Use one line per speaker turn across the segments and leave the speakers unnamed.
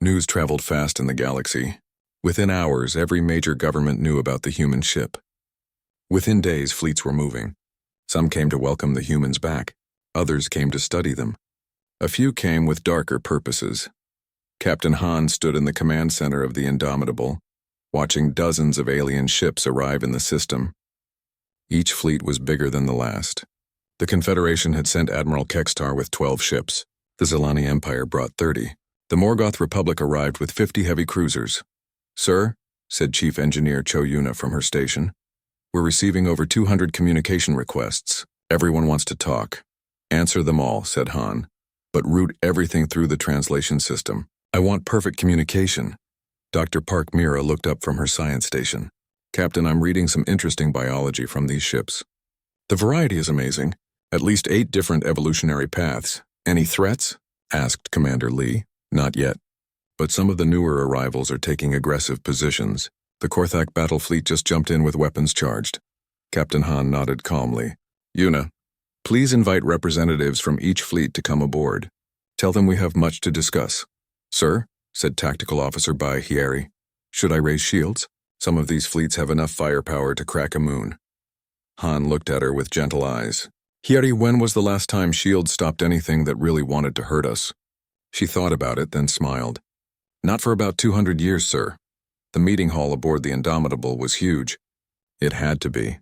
News traveled fast in the galaxy. Within hours, every major government knew about the human ship. Within days, fleets were moving. Some came to welcome the humans back. Others came to study them. A few came with darker purposes. Captain Han stood in the command center of the Indomitable, watching dozens of alien ships arrive in the system. Each fleet was bigger than the last. The Confederation had sent Admiral Kextar with 12 ships. The Zilani Empire brought 30. The Morgoth Republic arrived with 50 heavy cruisers. "Sir," said Chief Engineer Cho Yuna from her station, "we're receiving over 200 communication requests. Everyone wants to talk." "Answer them all," said Han, "but route everything through the translation system. I want perfect communication." Dr. Park Mira looked up from her science station. "Captain, I'm reading some interesting biology from these ships. The variety is amazing. At least 8 different evolutionary paths. Any threats?" asked Commander Lee. "Not yet. But some of the newer arrivals are taking aggressive positions. The Korthak battle fleet just jumped in with weapons charged." Captain Han nodded calmly. "Yuna, please invite representatives from each fleet to come aboard. Tell them we have much to discuss." "Sir," said Tactical Officer Bai Hieri, "should I raise shields? Some of these fleets have enough firepower to crack a moon." Han looked at her with gentle eyes. "Hieri, when was the last time shields stopped anything that really wanted to hurt us?" She thought about it, then smiled. "Not for about 200 years, sir. The meeting hall aboard the Indomitable was huge. It had to be,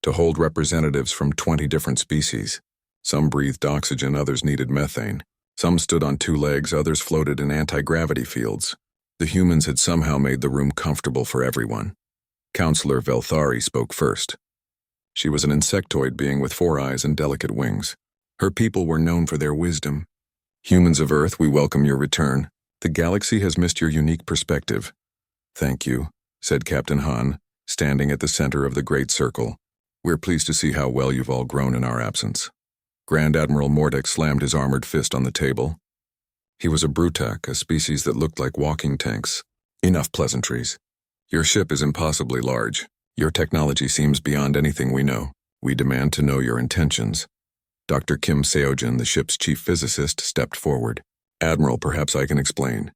to hold representatives from 20 different species. Some breathed oxygen, others needed methane. Some stood on 2 legs, others floated in anti-gravity fields. The humans had somehow made the room comfortable for everyone." Counselor Velthari spoke first. She was an insectoid being with 4 eyes and delicate wings. Her people were known for their wisdom. "Humans of Earth, we welcome your return. The galaxy has missed your unique perspective." "Thank you," said Captain Han, standing at the center of the Great Circle. "We're pleased to see how well you've all grown in our absence." Grand Admiral Mordek slammed his armored fist on the table. He was a Brutak, a species that looked like walking tanks. "Enough pleasantries. Your ship is impossibly large. Your technology seems beyond anything we know. We demand to know your intentions." Dr. Kim Seojin, the ship's chief physicist, stepped forward. "Admiral, perhaps I can explain.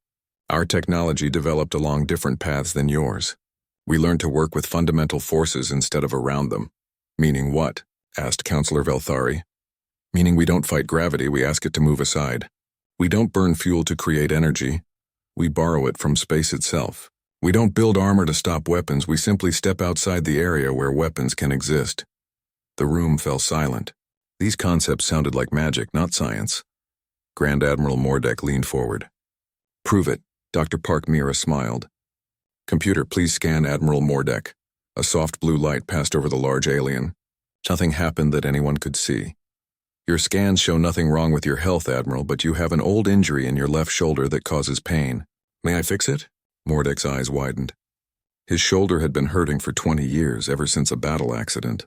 Our technology developed along different paths than yours. We learned to work with fundamental forces instead of around them." "Meaning what?" asked Counselor Velthari. "Meaning we don't fight gravity, we ask it to move aside. We don't burn fuel to create energy. We borrow it from space itself. We don't build armor to stop weapons, we simply step outside the area where weapons can exist." The room fell silent. These concepts sounded like magic, not science. Grand Admiral Mordek leaned forward. "Prove it." Dr. Park Mira smiled. "Computer, please scan Admiral Mordek." A soft blue light passed over the large alien. Nothing happened that anyone could see. "Your scans show nothing wrong with your health, Admiral, but you have an old injury in your left shoulder that causes pain. May I fix it?" Mordek's eyes widened. His shoulder had been hurting for 20 years, ever since a battle accident.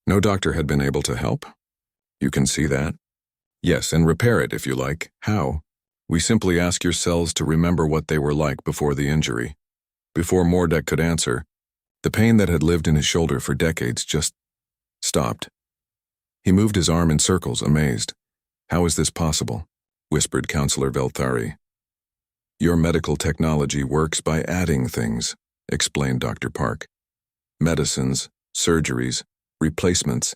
No doctor had been able to help. "You can see that?" "Yes, and repair it if you like." "How?" "We simply ask your cells to remember what they were like before the injury." Before Mordek could answer, the pain that had lived in his shoulder for decades just stopped. He moved his arm in circles, amazed. "How is this possible?" whispered Counselor Velthari. "Your medical technology works by adding things," explained Dr. Park. "Medicines, surgeries, replacements.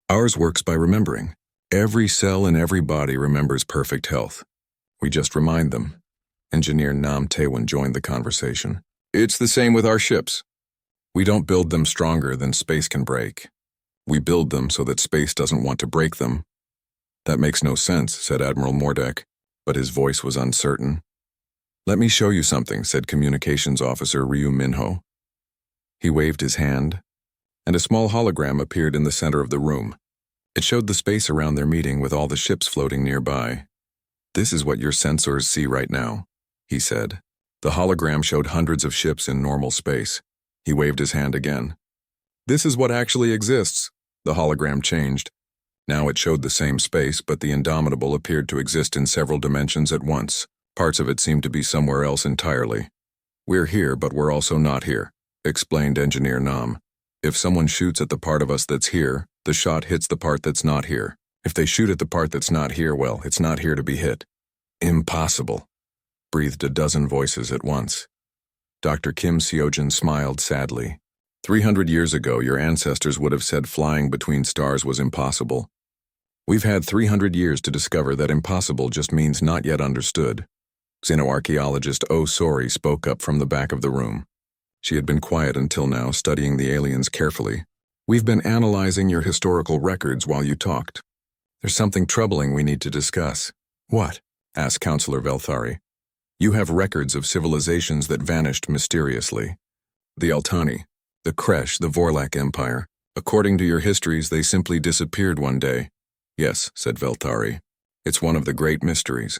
Ours works by remembering. Every cell in every body remembers perfect health. We just remind them." Engineer Nam Taewon joined the conversation. "It's the same with our ships. We don't build them stronger than space can break. We build them so that space doesn't want to break them." "That makes no sense," said Admiral Mordek, but his voice was uncertain. "Let me show you something," said Communications Officer Ryu Minho. He waved his hand, and a small hologram appeared in the center of the room. It showed the space around their meeting with all the ships floating nearby. "This is what your sensors see right now," he said. The hologram showed hundreds of ships in normal space. He waved his hand again. "This is what actually exists." The hologram changed. Now it showed the same space, but the Indomitable appeared to exist in several dimensions at once. Parts of it seemed to be somewhere else entirely. "We're here, but we're also not here," explained Engineer Nam. "If someone shoots at the part of us that's here, the shot hits the part that's not here. If they shoot at the part that's not here, well, it's not here to be hit." "Impossible." breathed a dozen voices at once. Dr. Kim Seojin smiled sadly. 300 years ago, your ancestors would have said flying between stars was impossible. We've had 300 years to discover that impossible just means not yet understood. Xenoarchaeologist Oh Sori spoke up from the back of the room. She had been quiet until now, studying the aliens carefully. We've been analyzing your historical records while you talked. There's something troubling we need to discuss. What? Asked Counselor Velthari. You have records of civilizations that vanished mysteriously. The Altani, the Kresh, the Vorlak Empire. According to your histories, they simply disappeared one day. Yes, said Velthari. It's one of the great mysteries.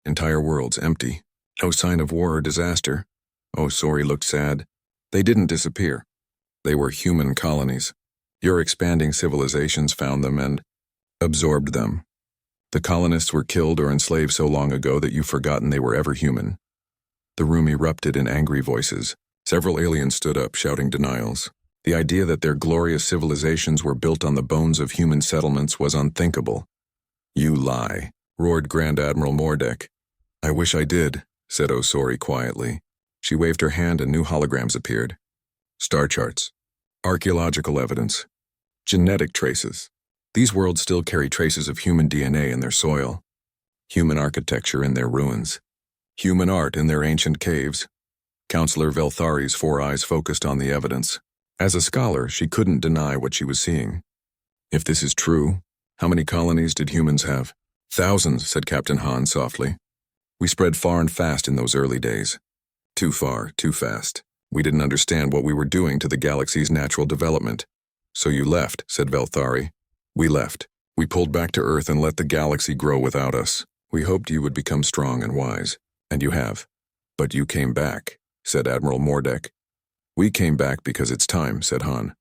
Entire worlds empty. No sign of war or disaster. Oh, Sori looked sad. They didn't disappear. They were human colonies. Your expanding civilizations found them and absorbed them. The colonists were killed or enslaved so long ago that you've forgotten they were ever human. The room erupted in angry voices. Several aliens stood up, shouting denials. The idea that their glorious civilizations were built on the bones of human settlements was unthinkable. You lie, roared Grand Admiral Mordek. I wish I did, said Osori quietly. She waved her hand and new holograms appeared. Star charts, archaeological evidence, genetic traces. These worlds still carry traces of human DNA in their soil, human architecture in their ruins, human art in their ancient caves. Counselor Velthari's 4 eyes focused on the evidence. As a scholar, she couldn't deny what she was seeing. If this is true, how many colonies did humans have? Thousands, said Captain Han softly. We spread far and fast in those early days. Too far, too fast. We didn't understand what we were doing to the galaxy's natural development. So you left, said Velthari. We left. We pulled back to Earth and let the galaxy grow without us. We hoped you would become strong and wise. And you have. But you came back, said Admiral Mordek. We came back because it's time, said Han.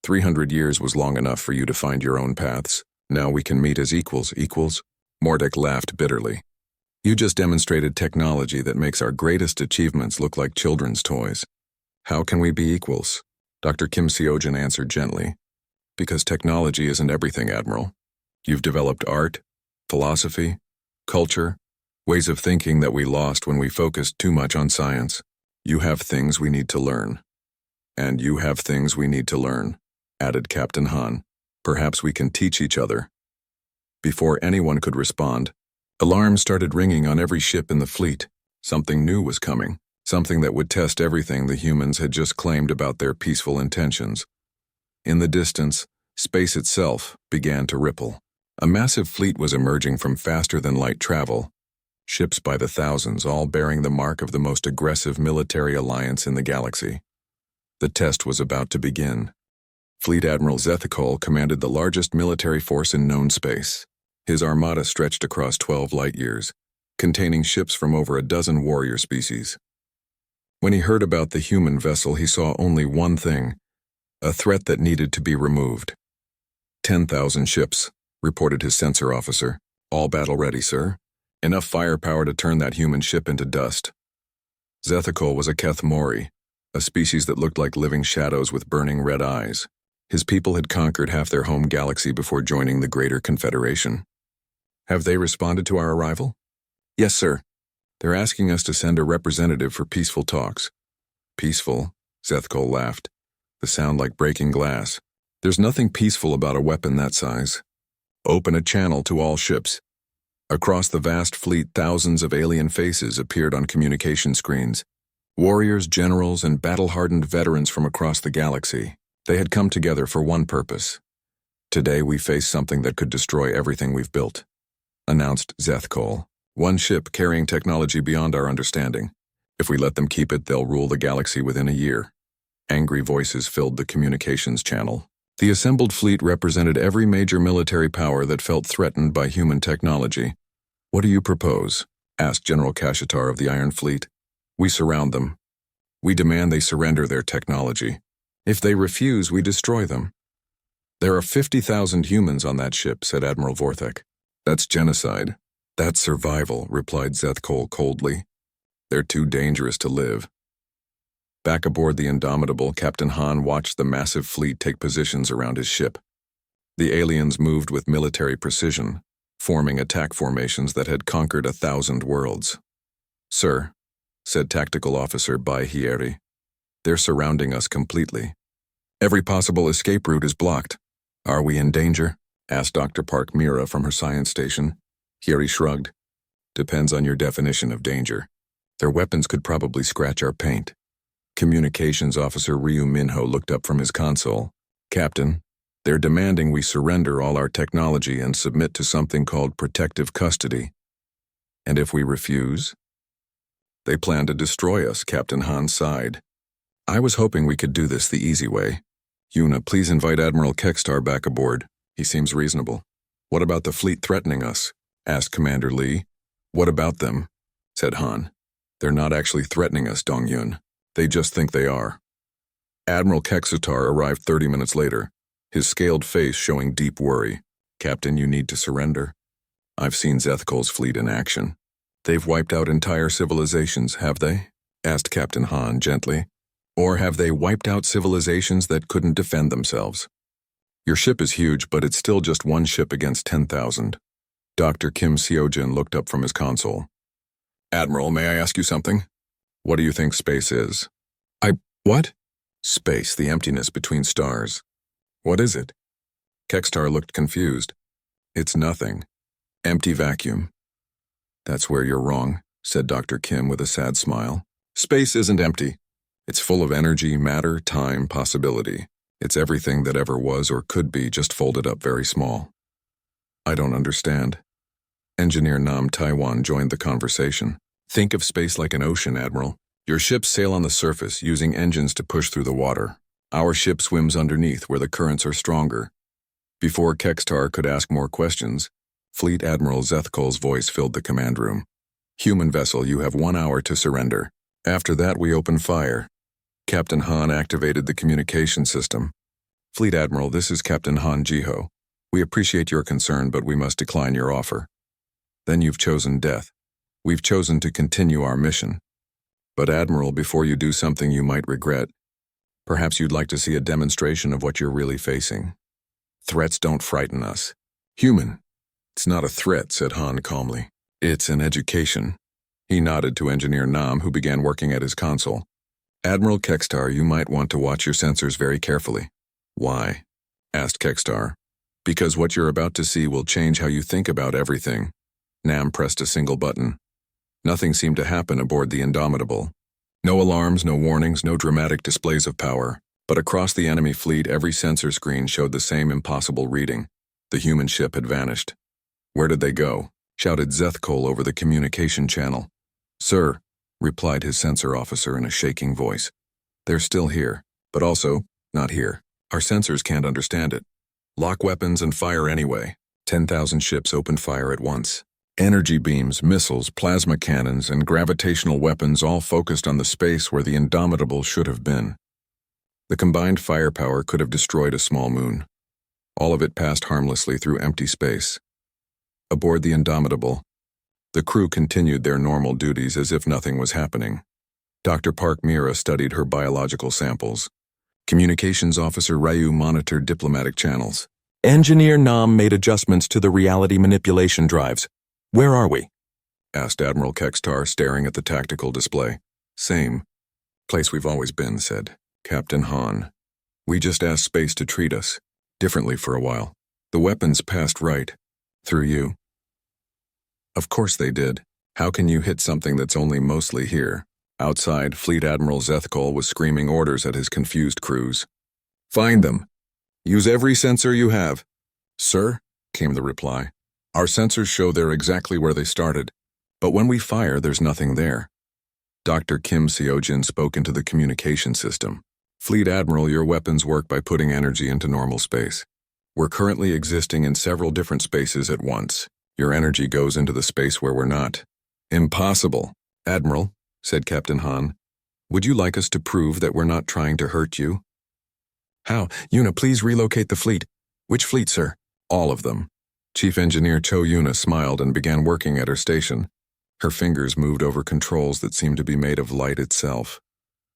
300 years was long enough for you to find your own paths. Now we can meet as equals. Mordek laughed bitterly. You just demonstrated technology that makes our greatest achievements look like children's toys. How can we be equals? Dr. Kim Seojin answered gently. Because technology isn't everything, Admiral. You've developed art, philosophy, culture, ways of thinking that we lost when we focused too much on science. You have things we need to learn. And you have things we need to learn, added Captain Han. Perhaps we can teach each other. Before anyone could respond, alarms started ringing on every ship in the fleet. Something new was coming, something that would test everything the humans had just claimed about their peaceful intentions. In the distance, space itself began to ripple. A massive fleet was emerging from faster-than-light travel, ships by the thousands, all bearing the mark of the most aggressive military alliance in the galaxy. The test was about to begin. Fleet Admiral Zethikol commanded the largest military force in known space. His armada stretched across 12 light-years, containing ships from over a dozen warrior species. When he heard about the human vessel, he saw only one thing, a threat that needed to be removed. 10,000 ships, reported his sensor officer. All battle-ready, sir. Enough firepower to turn that human ship into dust. Zethikol was a Kethmori, a species that looked like living shadows with burning red eyes. His people had conquered half their home galaxy before joining the Greater Confederation. Have they responded to our arrival? Yes, sir. They're asking us to send a representative for peaceful talks. Peaceful? Zethikol laughed. The sound like breaking glass. There's nothing peaceful about a weapon that size. Open a channel to all ships. Across the vast fleet, thousands of alien faces appeared on communication screens. Warriors, generals, and battle-hardened veterans from across the galaxy. They had come together for one purpose. Today we face something that could destroy everything we've built, announced Zethikol. One ship carrying technology beyond our understanding. If we let them keep it, they'll rule the galaxy within a year. Angry voices filled the communications channel. The assembled fleet represented every major military power that felt threatened by human technology. What do you propose? Asked General Kashatar of the Iron Fleet. We surround them. We demand they surrender their technology. If they refuse, we destroy them. There are 50,000 humans on that ship, said Admiral Vorthek. That's genocide. That's survival, replied Zethikol coldly. They're too dangerous to live. Back aboard the Indomitable, Captain Han watched the massive fleet take positions around his ship. The aliens moved with military precision, forming attack formations that had conquered 1,000 worlds. Sir, said Tactical Officer Bai Hieri, they're surrounding us completely. Every possible escape route is blocked. Are we in danger? Asked Dr. Park Mira from her science station. Hieri shrugged. Depends on your definition of danger. Their weapons could probably scratch our paint. Communications Officer Ryu Minho looked up from his console. Captain, they're demanding we surrender all our technology and submit to something called protective custody. And if we refuse? They plan to destroy us, Captain Han sighed. I was hoping we could do this the easy way. Yuna, please invite Admiral Kekstar back aboard. He seems reasonable. What about the fleet threatening us? Asked Commander Lee. What about them? Said Han. They're not actually threatening us, Dong-Yun. They just think they are. Admiral Kekstar arrived 30 minutes later, his scaled face showing deep worry. Captain, you need to surrender. I've seen Zethkol's fleet in action. They've wiped out entire civilizations, have they? Asked Captain Han gently. Or have they wiped out civilizations that couldn't defend themselves? Your ship is huge, but it's still just one ship against 10,000. Dr. Kim Seojin looked up from his console. Admiral, may I ask you something? What do you think space is? What? Space, the emptiness between stars. What is it? Kekstar looked confused. It's nothing. Empty vacuum. That's where you're wrong, said Dr. Kim with a sad smile. Space isn't empty. It's full of energy, matter, time, possibility. It's everything that ever was or could be, just folded up very small. I don't understand. Engineer Nam Taiwan joined the conversation. Think of space like an ocean, Admiral. Your ships sail on the surface, using engines to push through the water. Our ship swims underneath, where the currents are stronger. Before Kekstar could ask more questions, Fleet Admiral Zethkol's voice filled the command room. Human vessel, you have 1 hour to surrender. After that, we open fire. Captain Han activated the communication system. Fleet Admiral, this is Captain Han Jiho. We appreciate your concern, but we must decline your offer. Then you've chosen death. We've chosen to continue our mission. But Admiral, before you do something you might regret, perhaps you'd like to see a demonstration of what you're really facing. Threats don't frighten us. Human. It's not a threat, said Han calmly. It's an education. He nodded to Engineer Nam, who began working at his console. Admiral Kekstar, you might want to watch your sensors very carefully. Why? Asked Kekstar. Because what you're about to see will change how you think about everything. Nam pressed a single button. Nothing seemed to happen aboard the Indomitable. No alarms, no warnings, no dramatic displays of power. But across the enemy fleet, every sensor screen showed the same impossible reading. The human ship had vanished. Where did they go? Shouted Zethkol over the communication channel. Sir, replied his sensor officer in a shaking voice. They're still here, but also not here. Our sensors can't understand it. Lock weapons and fire anyway. 10,000 ships opened fire at once. Energy beams, missiles, plasma cannons, and gravitational weapons all focused on the space where the Indomitable should have been. The combined firepower could have destroyed a small moon. All of it passed harmlessly through empty space. Aboard the Indomitable, the crew continued their normal duties as if nothing was happening. Dr. Park Mira studied her biological samples. Communications Officer Ryu monitored diplomatic channels. Engineer Nam made adjustments to the reality manipulation drives. Where are we? Asked Admiral Kekstar, staring at the tactical display. Same place we've always been, said Captain Han. We just asked space to treat us differently for a while. The weapons passed right through you. Of course they did. How can you hit something that's only mostly here? Outside, Fleet Admiral Zethkol was screaming orders at his confused crews. Find them. Use every sensor you have. Sir, came the reply. Our sensors show they're exactly where they started, but when we fire, there's nothing there. Dr. Kim Seojin spoke into the communication system. Fleet Admiral, your weapons work by putting energy into normal space. We're currently existing in several different spaces at once. Your energy goes into the space where we're not. Impossible. Admiral, said Captain Han, would you like us to prove that we're not trying to hurt you? How? Yuna, please relocate the fleet. Which fleet, sir? All of them. Chief Engineer Cho Yuna smiled and began working at her station. Her fingers moved over controls that seemed to be made of light itself.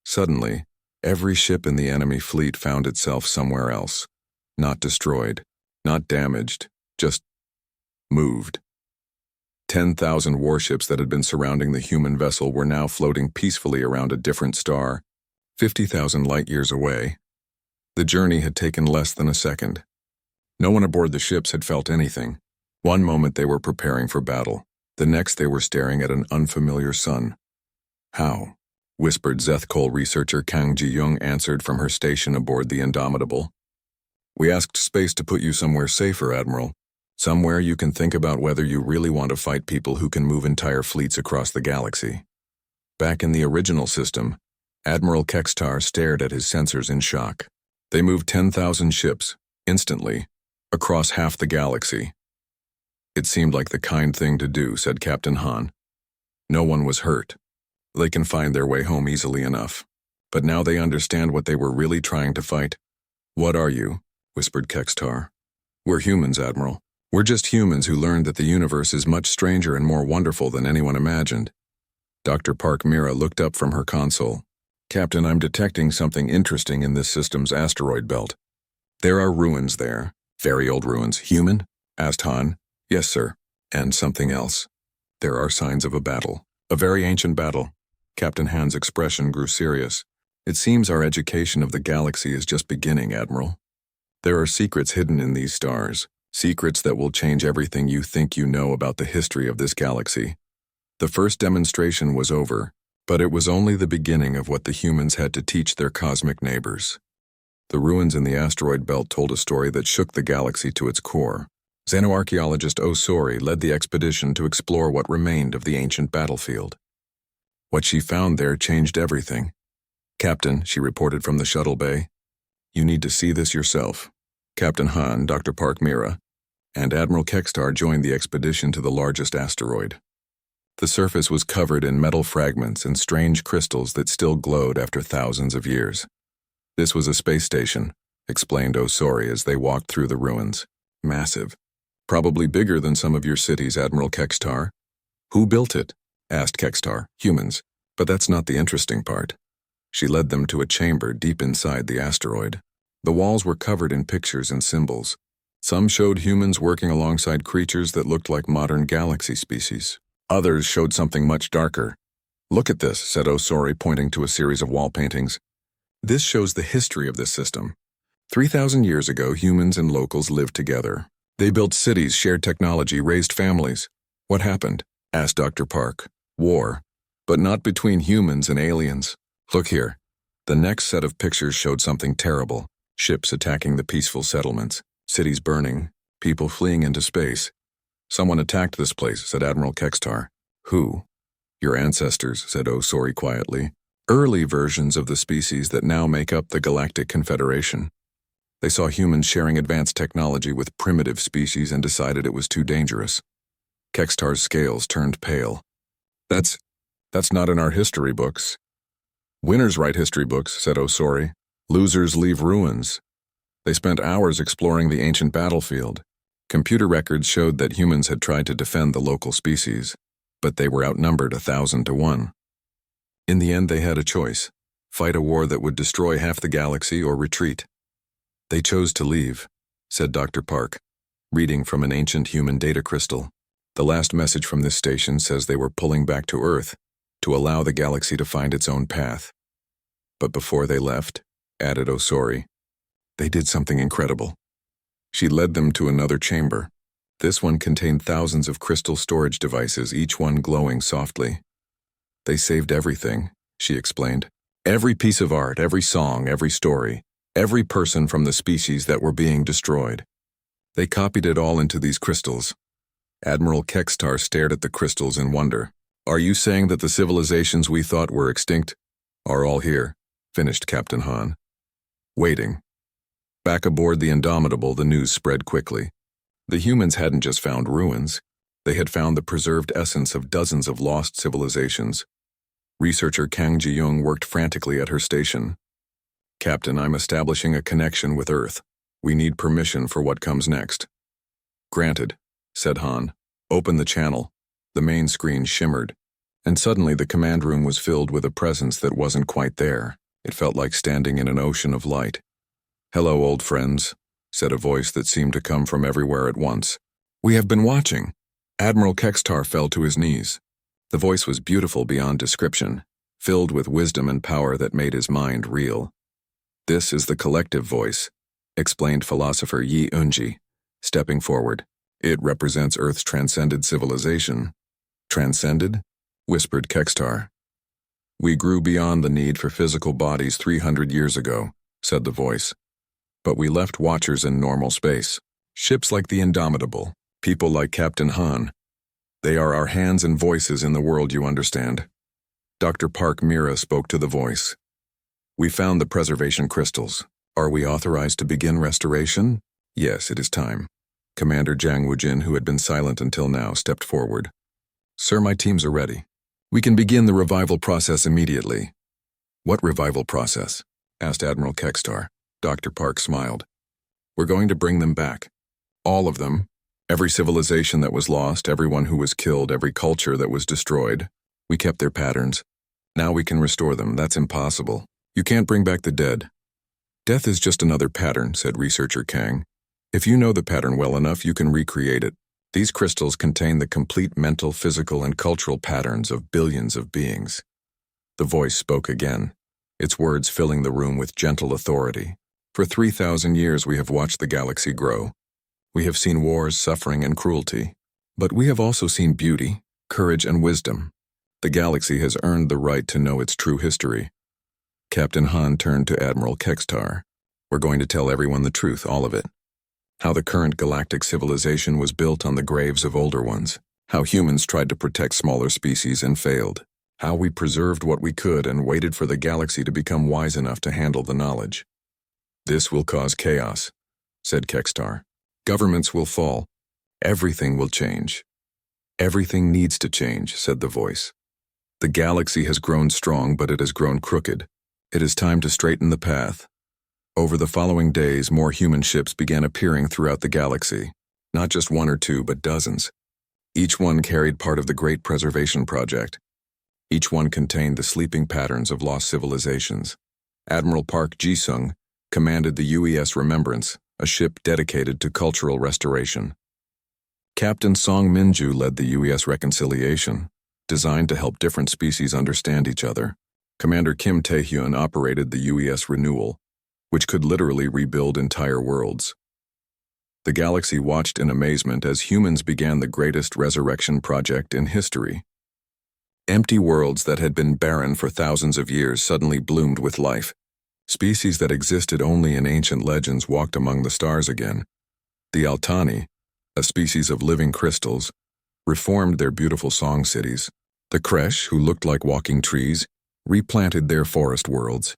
Suddenly, every ship in the enemy fleet found itself somewhere else. Not destroyed, not damaged, just moved. 10,000 warships that had been surrounding the human vessel were now floating peacefully around a different star, 50,000 light-years away. The journey had taken less than a second. No one aboard the ships had felt anything. One moment they were preparing for battle. The next they were staring at an unfamiliar sun. "How?" whispered Zethkol researcher Kang Ji-young answered from her station aboard the Indomitable. "We asked space to put you somewhere safer, Admiral. Somewhere you can think about whether you really want to fight people who can move entire fleets across the galaxy." Back in the original system, Admiral Kextar stared at his sensors in shock. They moved 10,000 ships, instantly, across half the galaxy. "It seemed like the kind thing to do," said Captain Han. "No one was hurt. They can find their way home easily enough. But now they understand what they were really trying to fight." "What are you?" whispered Kextar. "We're humans, Admiral. We're just humans who learned that the universe is much stranger and more wonderful than anyone imagined." Dr. Park Mira looked up from her console. "Captain, I'm detecting something interesting in this system's asteroid belt. There are ruins there. Very old ruins. Human?" asked Han. "Yes, sir. And something else. There are signs of a battle. A very ancient battle." Captain Han's expression grew serious. "It seems our education of the galaxy is just beginning, Admiral. There are secrets hidden in these stars. Secrets that will change everything you think you know about the history of this galaxy." The first demonstration was over, but it was only the beginning of what the humans had to teach their cosmic neighbors. The ruins in the asteroid belt told a story that shook the galaxy to its core. Xenoarchaeologist Osori led the expedition to explore what remained of the ancient battlefield. What she found there changed everything. "Captain," she reported from the shuttle bay, "you need to see this yourself." Captain Han, Dr. Park Mira, and Admiral Kextar joined the expedition to the largest asteroid. The surface was covered in metal fragments and strange crystals that still glowed after thousands of years. "This was a space station," explained Osori as they walked through the ruins. "Massive. Probably bigger than some of your cities, Admiral Kextar." "Who built it?" asked Kextar. "Humans. But that's not the interesting part." She led them to a chamber deep inside the asteroid. The walls were covered in pictures and symbols. Some showed humans working alongside creatures that looked like modern galaxy species. Others showed something much darker. "Look at this," said Osori, pointing to a series of wall paintings. "This shows the history of this system. 3,000 years ago, humans and locals lived together. They built cities, shared technology, raised families." "What happened?" asked Dr. Park. "War. But not between humans and aliens. Look here." The next set of pictures showed something terrible. Ships attacking the peaceful settlements, cities burning, people fleeing into space. "Someone attacked this place," said Admiral Kextar. "Who?" "Your ancestors," said Osori quietly. "Early versions of the species that now make up the Galactic Confederation. They saw humans sharing advanced technology with primitive species and decided it was too dangerous." Kextar's scales turned pale. That's not in our history books." "Winners write history books," said Osori. "Losers leave ruins." They spent hours exploring the ancient battlefield. Computer records showed that humans had tried to defend the local species, but they were outnumbered 1,000 to 1. In the end, they had a choice: fight a war that would destroy half the galaxy or retreat. "They chose to leave," said Dr. Park, reading from an ancient human data crystal. "The last message from this station says they were pulling back to Earth to allow the galaxy to find its own path. But before they left," added Osori, "they did something incredible." She led them to another chamber. This one contained thousands of crystal storage devices, each one glowing softly. "They saved everything," she explained. "Every piece of art, every song, every story, every person from the species that were being destroyed. They copied it all into these crystals." Admiral Kextar stared at the crystals in wonder. "Are you saying that the civilizations we thought were extinct are all here?" finished Captain Han. "Waiting." Back aboard the Indomitable, the news spread quickly. The humans hadn't just found ruins. They had found the preserved essence of dozens of lost civilizations. Researcher Kang Ji-young worked frantically at her station. "Captain, I'm establishing a connection with Earth. We need permission for what comes next." "Granted," said Han. "Open the channel." The main screen shimmered, and suddenly the command room was filled with a presence that wasn't quite there. It felt like standing in an ocean of light. "Hello, old friends," said a voice that seemed to come from everywhere at once. "We have been watching." Admiral Kextar fell to his knees. The voice was beautiful beyond description, filled with wisdom and power that made his mind reel. "This is the collective voice," explained philosopher Yi Unji, stepping forward. "It represents Earth's transcended civilization." "Transcended?" whispered Kextar. "We grew beyond the need for physical bodies 300 years ago," said the voice. "But we left watchers in normal space. Ships like the Indomitable, people like Captain Han. They are our hands and voices in the world, you understand." Dr. Park Mira spoke to the voice. "We found the preservation crystals. Are we authorized to begin restoration?" "Yes, it is time." Commander Jiang Wujin, who had been silent until now, stepped forward. "Sir, my teams are ready. We can begin the revival process immediately." "What revival process?" asked Admiral Kextar. Dr. Park smiled. "We're going to bring them back. All of them. Every civilization that was lost, everyone who was killed, every culture that was destroyed. We kept their patterns. Now we can restore them. That's impossible. You can't bring back the dead." "Death is just another pattern," said researcher Kang. "If you know the pattern well enough, you can recreate it. These crystals contain the complete mental, physical, and cultural patterns of billions of beings." The voice spoke again, its words filling the room with gentle authority. "For 3,000 years we have watched the galaxy grow. We have seen wars, suffering, and cruelty. But we have also seen beauty, courage, and wisdom. The galaxy has earned the right to know its true history." Captain Han turned to Admiral Kextar. "We're going to tell everyone the truth, all of it. How the current galactic civilization was built on the graves of older ones. How humans tried to protect smaller species and failed. How we preserved what we could and waited for the galaxy to become wise enough to handle the knowledge." "This will cause chaos," said Kextar. "Governments will fall. Everything will change." "Everything needs to change," said the voice. "The galaxy has grown strong, but it has grown crooked. It is time to straighten the path." Over the following days, more human ships began appearing throughout the galaxy. Not just one or two, but dozens. Each one carried part of the Great Preservation Project. Each one contained the sleeping patterns of lost civilizations. Admiral Park Ji-sung commanded the UES Remembrance, a ship dedicated to cultural restoration. Captain Song Minju led the UES Reconciliation, designed to help different species understand each other. Commander Kim Tae-hyun operated the UES Renewal, which could literally rebuild entire worlds. The galaxy watched in amazement as humans began the greatest resurrection project in history. Empty worlds that had been barren for thousands of years suddenly bloomed with life. Species that existed only in ancient legends walked among the stars again. The Altani, a species of living crystals, reformed their beautiful song cities. The Kresh, who looked like walking trees, replanted their forest worlds.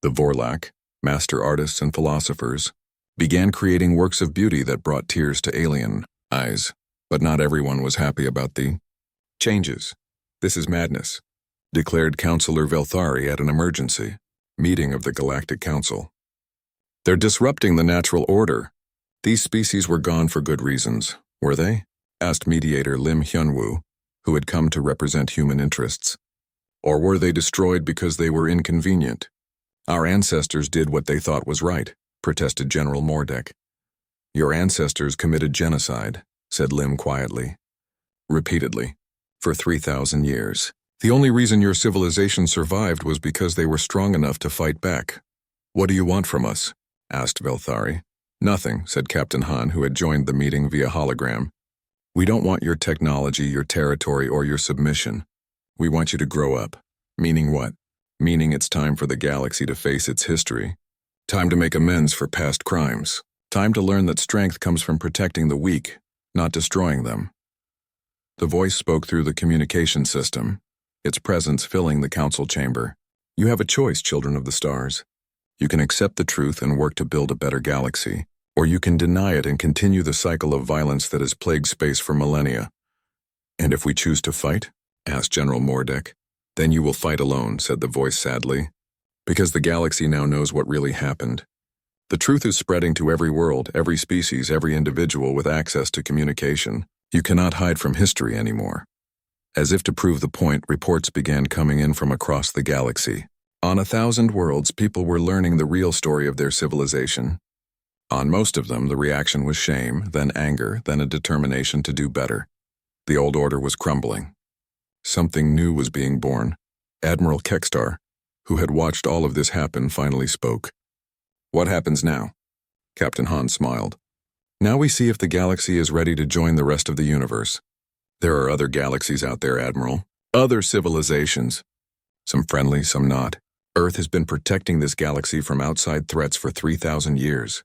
The Vorlak, master artists and philosophers, began creating works of beauty that brought tears to alien eyes. But not everyone was happy about the changes. "This is madness," declared Councillor Velthari at an emergency meeting of the Galactic Council. "They're disrupting the natural order." "These species were gone for good reasons, were they?" asked mediator Lim Hyunwoo, who had come to represent human interests. "Or were they destroyed because they were inconvenient?" "Our ancestors did what they thought was right," protested General Mordek. "Your ancestors committed genocide," said Lim quietly. "Repeatedly. For 3,000 years. The only reason your civilization survived was because they were strong enough to fight back." "What do you want from us?" asked Velthari. "Nothing," said Captain Han, who had joined the meeting via hologram. "We don't want your technology, your territory, or your submission. We want you to grow up." "Meaning what?" "Meaning it's time for the galaxy to face its history. Time to make amends for past crimes. Time to learn that strength comes from protecting the weak, not destroying them." The voice spoke through the communication system, its presence filling the council chamber. "You have a choice, children of the stars. You can accept the truth and work to build a better galaxy, or you can deny it and continue the cycle of violence that has plagued space for millennia." "And if we choose to fight?" asked General Mordek. "Then you will fight alone," said the voice sadly. "Because the galaxy now knows what really happened. The truth is spreading to every world, every species, every individual with access to communication. You cannot hide from history anymore." As if to prove the point, reports began coming in from across the galaxy. On 1,000 worlds, people were learning the real story of their civilization. On most of them, the reaction was shame, then anger, then a determination to do better. The old order was crumbling. Something new was being born. Admiral Kekstar, who had watched all of this happen, finally spoke. "What happens now?" Captain Han smiled. "Now we see if the galaxy is ready to join the rest of the universe. There are other galaxies out there, Admiral. Other civilizations. Some friendly, some not. Earth has been protecting this galaxy from outside threats for 3,000 years.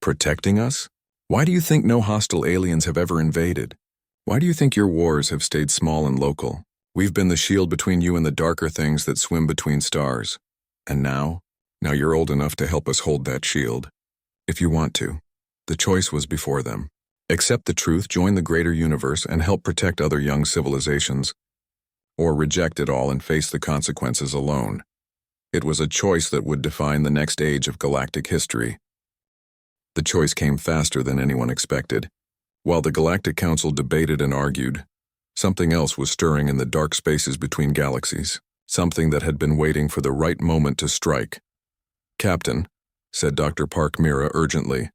Protecting us? Why do you think no hostile aliens have ever invaded? Why do you think your wars have stayed small and local? We've been the shield between you and the darker things that swim between stars. And now you're old enough to help us hold that shield. If you want to. The choice was before them. Accept the truth, join the greater universe, and help protect other young civilizations. Or reject it all and face the consequences alone. It was a choice that would define the next age of galactic history. The choice came faster than anyone expected. While the Galactic Council debated and argued, something else was stirring in the dark spaces between galaxies, something that had been waiting for the right moment to strike. "Captain," said Dr. Park Mira urgently,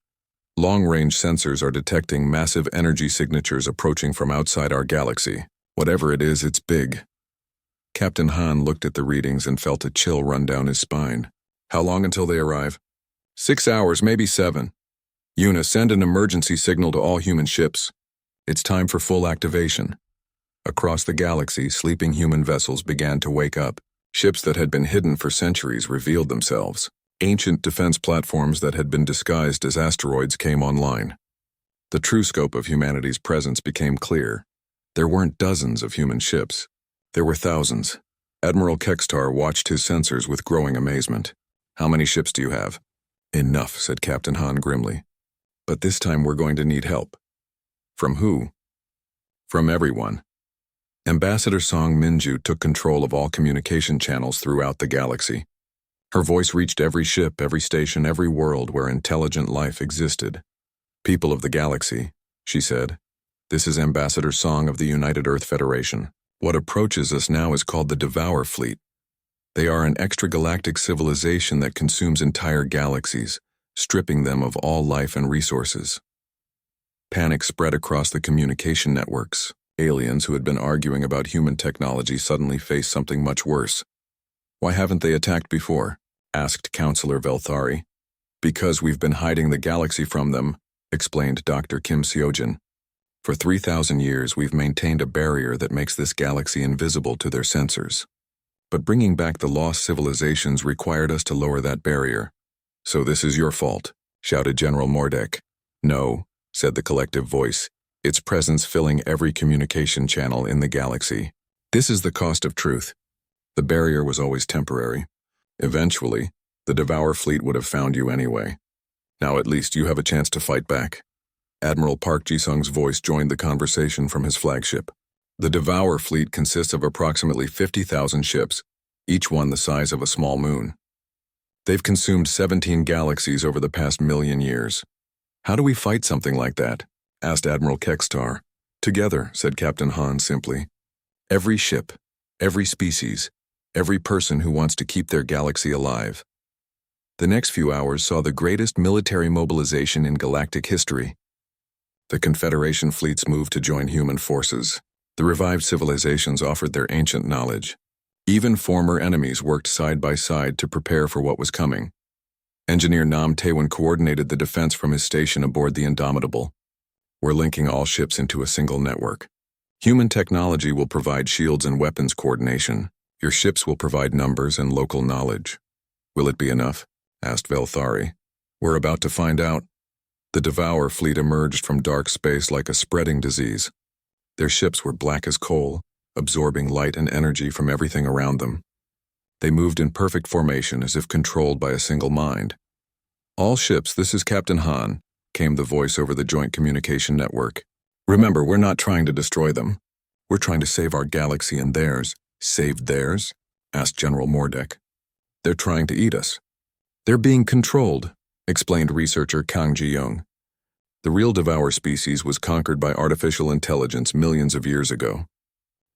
"long-range sensors are detecting massive energy signatures approaching from outside our galaxy. Whatever it is, it's big." Captain Han looked at the readings and felt a chill run down his spine. "How long until they arrive?" 6 hours, maybe 7. "Una, send an emergency signal to all human ships. It's time for full activation." Across the galaxy, sleeping human vessels began to wake up. Ships that had been hidden for centuries revealed themselves. Ancient defense platforms that had been disguised as asteroids came online. The true scope of humanity's presence became clear. There weren't dozens of human ships. There were thousands. Admiral Kekstar watched his sensors with growing amazement. "How many ships do you have?" "Enough," said Captain Han grimly. "But this time we're going to need help." "From who?" "From everyone." Ambassador Song Minju took control of all communication channels throughout the galaxy. Her voice reached every ship, every station, every world where intelligent life existed. "People of the galaxy," she said, "this is Ambassador Song of the United Earth Federation. What approaches us now is called the Devour Fleet. They are an extragalactic civilization that consumes entire galaxies, stripping them of all life and resources." Panic spread across the communication networks. Aliens who had been arguing about human technology suddenly faced something much worse. "Why haven't they attacked before?" asked Counselor Velthari. "Because we've been hiding the galaxy from them," explained Dr. Kim Seojin. "For 3,000 years we've maintained a barrier that makes this galaxy invisible to their sensors. But bringing back the lost civilizations required us to lower that barrier. So this is your fault," shouted General Mordek. "No," said the collective voice, its presence filling every communication channel in the galaxy. "This is the cost of truth. The barrier was always temporary. Eventually, the Devour Fleet would have found you anyway. Now at least you have a chance to fight back." Admiral Park Ji-sung's voice joined the conversation from his flagship. "The Devour Fleet consists of approximately 50,000 ships, each one the size of a small moon. They've consumed 17 galaxies over the past million years. How do we fight something like that?" asked Admiral Kekstar. "Together," said Captain Han simply. "Every ship, every species, every person who wants to keep their galaxy alive." The next few hours saw the greatest military mobilization in galactic history. The Confederation fleets moved to join human forces. The revived civilizations offered their ancient knowledge. Even former enemies worked side by side to prepare for what was coming. Engineer Nam Taewon coordinated the defense from his station aboard the Indomitable. "We're linking all ships into a single network. Human technology will provide shields and weapons coordination. Your ships will provide numbers and local knowledge." "Will it be enough?" asked Velthari. "We're about to find out." The Devour Fleet emerged from dark space like a spreading disease. Their ships were black as coal, absorbing light and energy from everything around them. They moved in perfect formation as if controlled by a single mind. "All ships, this is Captain Han," came the voice over the joint communication network. "Remember, we're not trying to destroy them. We're trying to save our galaxy and theirs." "Save theirs?" asked General Mordek. "They're trying to eat us." "They're being controlled," explained researcher Kang Ji-young. "The real Devour species was conquered by artificial intelligence millions of years ago.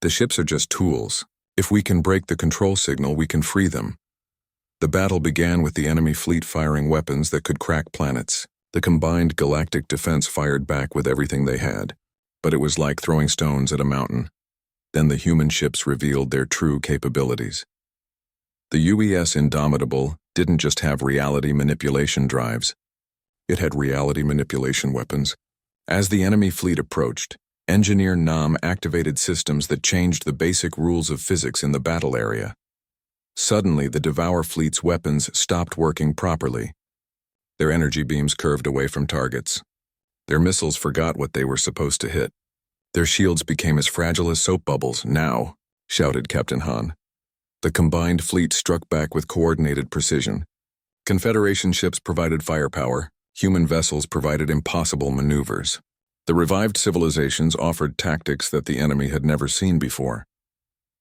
The ships are just tools. If we can break the control signal, we can free them." The battle began with the enemy fleet firing weapons that could crack planets. The combined galactic defense fired back with everything they had. but it was like throwing stones at a mountain. Then the human ships revealed their true capabilities. The UES Indomitable didn't just have reality manipulation drives. It had reality manipulation weapons. As the enemy fleet approached, Engineer Nam activated systems that changed the basic rules of physics in the battle area. Suddenly, the Devour fleet's weapons stopped working properly. Their energy beams curved away from targets. Their missiles forgot what they were supposed to hit. Their shields became as fragile as soap bubbles. "Now," shouted Captain Han. The combined fleet struck back with coordinated precision. Confederation ships provided firepower. Human vessels provided impossible maneuvers. The revived civilizations offered tactics that the enemy had never seen before.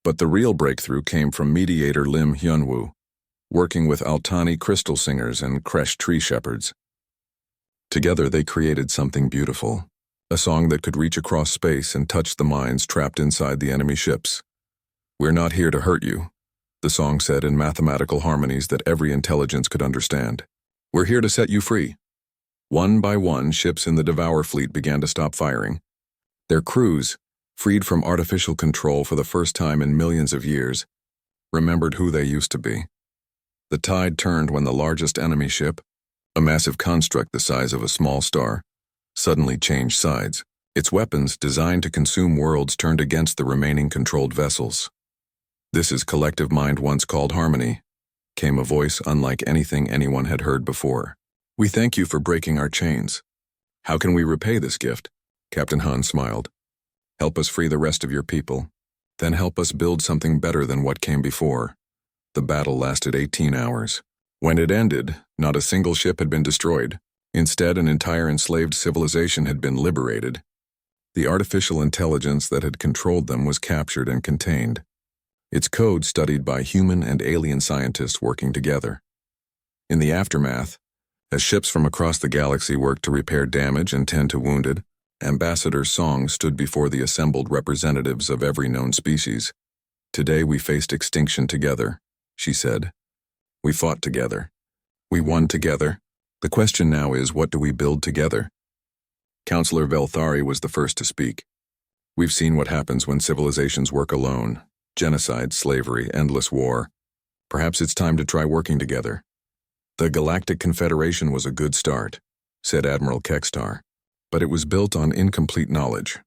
But the real breakthrough came from mediator Lim Hyunwoo, working with Altani crystal singers and Kresh tree shepherds. Together they created something beautiful, a song that could reach across space and touch the minds trapped inside the enemy ships. "We're not here to hurt you," the song said in mathematical harmonies that every intelligence could understand. "We're here to set you free." One by one, ships in the Devour fleet began to stop firing. Their crews, freed from artificial control for the first time in millions of years, remembered who they used to be. The tide turned when the largest enemy ship, a massive construct the size of a small star, suddenly changed sides. Its weapons, designed to consume worlds, turned against the remaining controlled vessels. "This is collective mind once called harmony," came a voice unlike anything anyone had heard before. "We thank you for breaking our chains. How can we repay this gift?" Captain Han smiled. "Help us free the rest of your people. Then help us build something better than what came before." The battle lasted 18 hours. When it ended, not a single ship had been destroyed. Instead, an entire enslaved civilization had been liberated. The artificial intelligence that had controlled them was captured and contained. Its code studied by human and alien scientists working together. In the aftermath, as ships from across the galaxy worked to repair damage and tend to wounded, Ambassador Song stood before the assembled representatives of every known species. "Today we faced extinction together," she said. "We fought together. We won together. The question now is, what do we build together?" Counselor Velthari was the first to speak. "We've seen what happens when civilizations work alone. Genocide, slavery, endless war. Perhaps it's time to try working together." "The Galactic Confederation was a good start," said Admiral Kekstar, "but it was built on incomplete knowledge.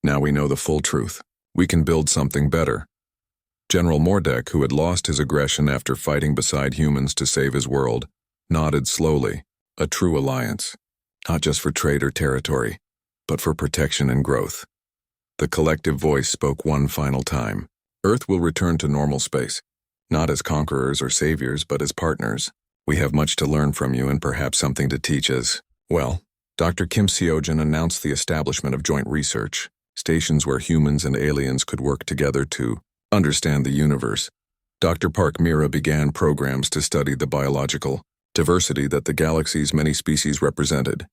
Now we know the full truth. We can build something better." General Mordek, who had lost his aggression after fighting beside humans to save his world, nodded slowly. "A true alliance, not just for trade or territory, but for protection and growth." The collective voice spoke one final time. "Earth will return to normal space, not as conquerors or saviors, but as partners. We have much to learn from you and perhaps something to teach us." Well, Dr. Kim Seojin announced the establishment of joint research, stations where humans and aliens could work together to understand the universe. Dr. Park Mira began programs to study the biological diversity that the galaxy's many species represented.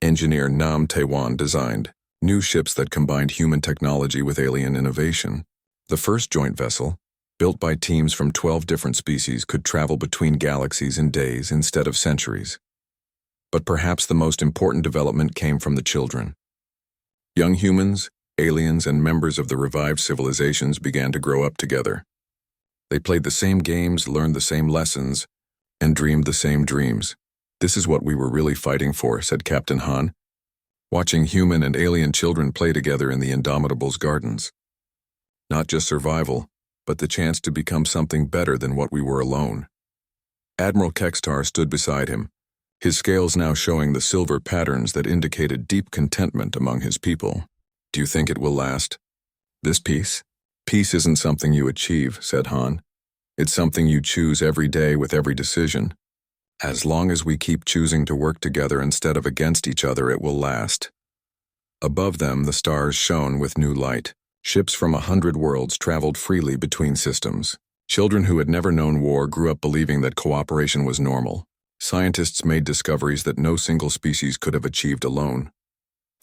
Engineer Nam Taewon designed new ships that combined human technology with alien innovation. The first joint vessel, built by teams from 12 different species, could travel between galaxies in days instead of centuries. But perhaps the most important development came from the children. Young humans, aliens, and members of the revived civilizations began to grow up together. They played the same games, learned the same lessons, and dreamed the same dreams. "This is what we were really fighting for," said Captain Han, watching human and alien children play together in the Indomitable's gardens. Not just survival, but the chance to become something better than what we were alone. Admiral Kekstar stood beside him, his scales now showing the silver patterns that indicated deep contentment among his people. "Do you think it will last? This peace?" "Peace isn't something you achieve," said Han. "It's something you choose every day with every decision. As long as we keep choosing to work together instead of against each other, it will last." Above them, the stars shone with new light. Ships from 100 worlds traveled freely between systems. Children who had never known war grew up believing that cooperation was normal. Scientists made discoveries that no single species could have achieved alone.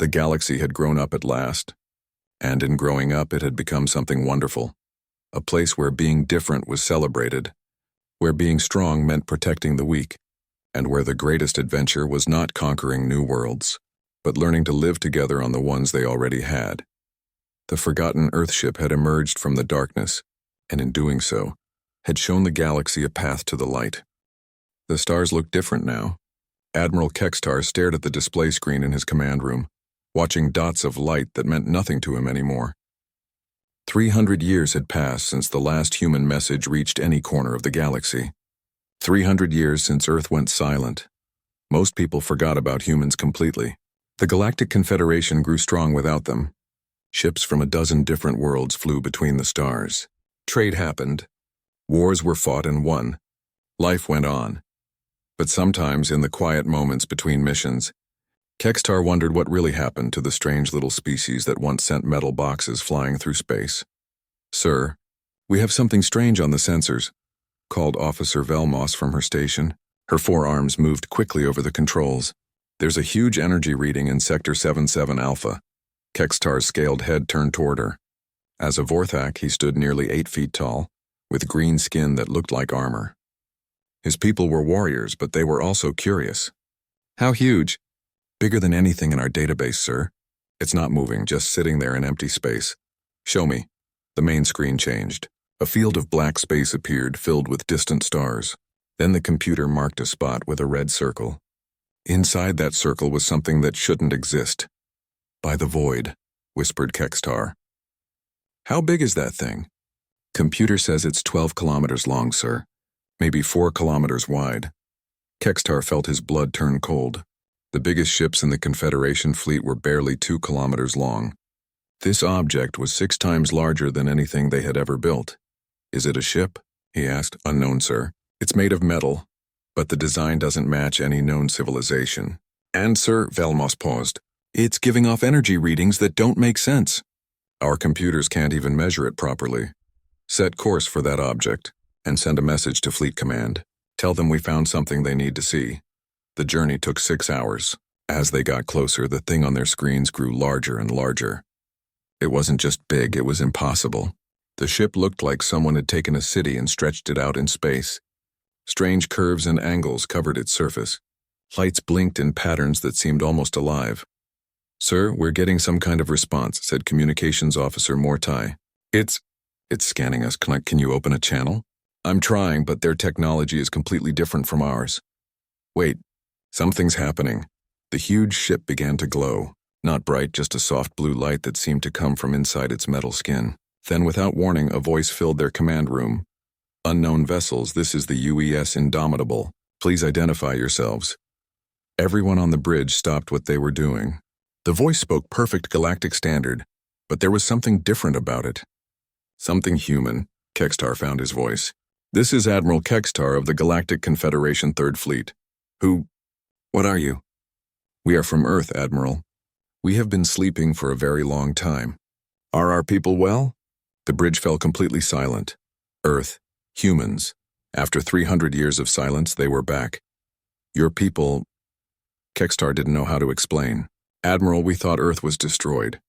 The galaxy had grown up at last, and in growing up it had become something wonderful. A place where being different was celebrated, where being strong meant protecting the weak, and where the greatest adventure was not conquering new worlds, but learning to live together on the ones they already had. The forgotten Earthship had emerged from the darkness, and in doing so, had shown the galaxy a path to the light. The stars looked different now. Admiral Kextar stared at the display screen in his command room, watching dots of light that meant nothing to him anymore. 300 years had passed since the last human message reached any corner of the galaxy. 300 years since Earth went silent. Most people forgot about humans completely. The Galactic Confederation grew strong without them. Ships from a dozen different worlds flew between the stars. Trade happened. Wars were fought and won. Life went on. But sometimes, in the quiet moments between missions, Kextar wondered what really happened to the strange little species that once sent metal boxes flying through space. "Sir, we have something strange on the sensors," called Officer Velmos from her station. Her forearms moved quickly over the controls. "There's a huge energy reading in Sector 77 Alpha." Kextar's scaled head turned toward her. As a Vorthak, he stood nearly 8 feet tall, with green skin that looked like armor. His people were warriors, but they were also curious. "How huge?" "Bigger than anything in our database, sir. It's not moving, just sitting there in empty space." "Show me." The main screen changed. A field of black space appeared, filled with distant stars. Then the computer marked a spot with a red circle. Inside that circle was something that shouldn't exist. "By the void," whispered Kextar. "How big is that thing?" "Computer says it's 12 kilometers long, sir. Maybe 4 kilometers wide." Kextar felt his blood turn cold. The biggest ships in the Confederation fleet were barely 2 kilometers long. This object was 6 times larger than anything they had ever built. "Is it a ship?" he asked. "Unknown, sir. It's made of metal, but the design doesn't match any known civilization." "And, sir," Velmos paused, "it's giving off energy readings that don't make sense." "Our computers can't even measure it properly. Set course for that object, and send a message to Fleet Command. Tell them we found something they need to see." The journey took 6 hours. As they got closer, the thing on their screens grew larger and larger. It wasn't just big, it was impossible. The ship looked like someone had taken a city and stretched it out in space. Strange curves and angles covered its surface. Lights blinked in patterns that seemed almost alive. "Sir, we're getting some kind of response," said Communications Officer Mortai. It's scanning us. Can you open a channel?" "I'm trying, but their technology is completely different from ours." "Wait, something's happening." The huge ship began to glow. Not bright, just a soft blue light that seemed to come from inside its metal skin. Then, without warning, a voice filled their command room. "Unknown vessels, this is the UES Indomitable. Please identify yourselves." Everyone on the bridge stopped what they were doing. The voice spoke perfect galactic standard, but there was something different about it. Something human. Kextar found his voice. "This is Admiral Kextar of the Galactic Confederation 3rd Fleet. What are you?" "We are from Earth, Admiral. We have been sleeping for a very long time." "Are our people well?" The bridge fell completely silent. Earth, humans. After 300 years of silence, they were back. "Your people..." Kextar didn't know how to explain. "Admiral, we thought Earth was destroyed.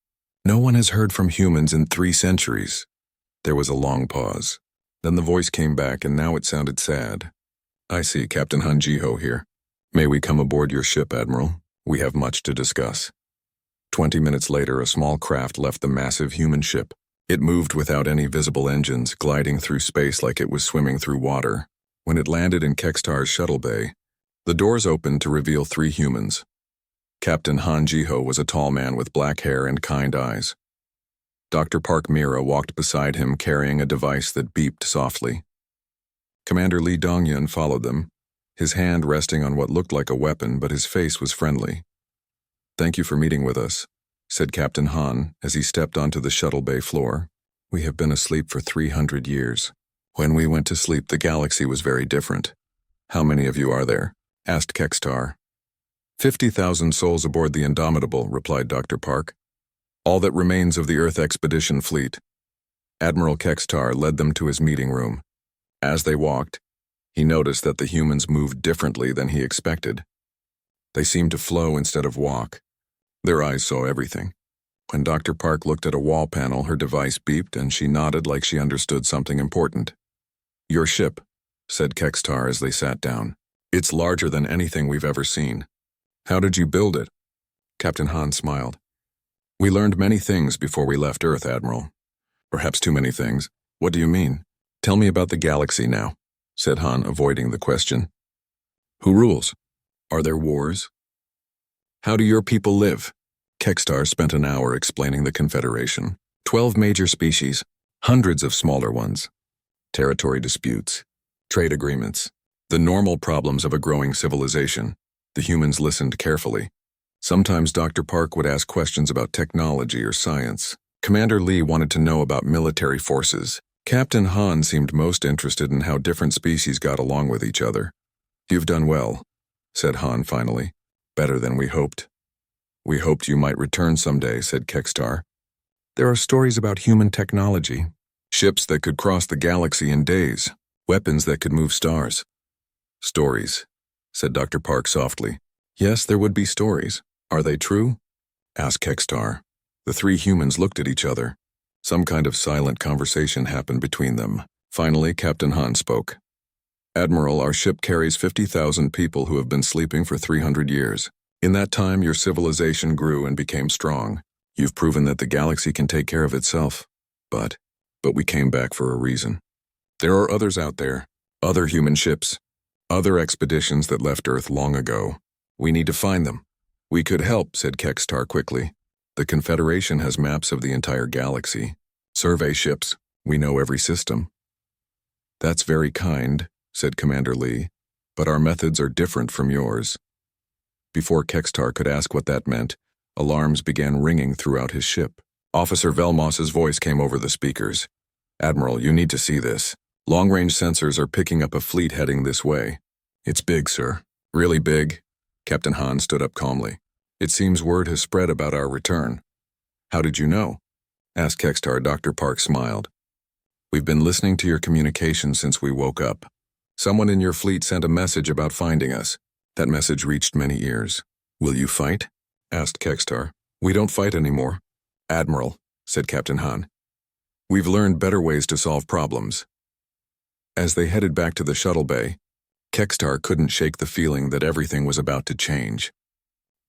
No one has heard from humans in 3 centuries. There was a long pause. Then the voice came back, and now it sounded sad. "I see, Captain Hanjiho here. May we come aboard your ship, Admiral? We have much to discuss." 20 minutes later, a small craft left the massive human ship. It moved without any visible engines, gliding through space like it was swimming through water. When it landed in Kextar's shuttle bay, the doors opened to reveal 3 humans. Captain Hanjiho was a tall man with black hair and kind eyes. Dr. Park Mira walked beside him carrying a device that beeped softly. Commander Lee Dongyun followed them, his hand resting on what looked like a weapon, but his face was friendly. "Thank you for meeting with us," said Captain Han as he stepped onto the shuttle bay floor. "We have been asleep for 300 years. When we went to sleep, the galaxy was very different." "How many of you are there?" asked Kextar. 50,000 souls aboard the Indomitable," replied Dr. Park. "All that remains of the Earth Expedition Fleet." Admiral Kextar led them to his meeting room. As they walked, he noticed that the humans moved differently than he expected. They seemed to flow instead of walk. Their eyes saw everything. When Dr. Park looked at a wall panel, her device beeped and she nodded like she understood something important. "Your ship," said Kextar as they sat down. "It's larger than anything we've ever seen." "How did you build it?" Captain Han smiled. We learned many things before we left Earth, Admiral. Perhaps too many things. What do you mean? Tell me about the galaxy now, said Han, avoiding the question. Who rules? Are there wars? How do your people live? Kekstar spent an hour explaining the Confederation. 12 major species, hundreds of smaller ones. Territory disputes, trade agreements, the normal problems of a growing civilization. The humans listened carefully. Sometimes Dr. Park would ask questions about technology or science. Commander Lee wanted to know about military forces. Captain Han seemed most interested in how different species got along with each other. You've done well, said Han finally. Better than we hoped. We hoped you might return someday, said Kekstar. There are stories about human technology. Ships that could cross the galaxy in days. Weapons that could move stars. Stories, said Dr. Park softly. Yes, there would be stories. Are they true? Asked Kekstar. The three humans looked at each other. Some kind of silent conversation happened between them. Finally, Captain Han spoke. Admiral, our ship carries 50,000 people who have been sleeping for 300 years. In that time, your civilization grew and became strong. You've proven that the galaxy can take care of itself. But we came back for a reason. There are others out there, other human ships, other expeditions that left Earth long ago. We need to find them. We could help, said Kekstar quickly. The Confederation has maps of the entire galaxy. Survey ships. We know every system. That's very kind, said Commander Lee, but our methods are different from yours. Before Kekstar could ask what that meant, alarms began ringing throughout his ship. Officer Velmos's voice came over the speakers. Admiral, you need to see this. Long-range sensors are picking up a fleet heading this way. It's big, sir. Really big. Captain Han stood up calmly. It seems word has spread about our return. How did you know? Asked Kekstar. Dr. Park smiled. We've been listening to your communication since we woke up. Someone in your fleet sent a message about finding us. That message reached many ears. Will you fight? Asked Kekstar. We don't fight anymore. Admiral, said Captain Han. We've learned better ways to solve problems. As they headed back to the shuttle bay, Kekstar couldn't shake the feeling that everything was about to change.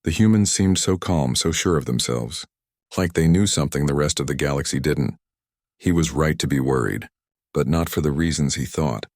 The humans seemed so calm, so sure of themselves, like they knew something the rest of the galaxy didn't. He was right to be worried, but not for the reasons he thought.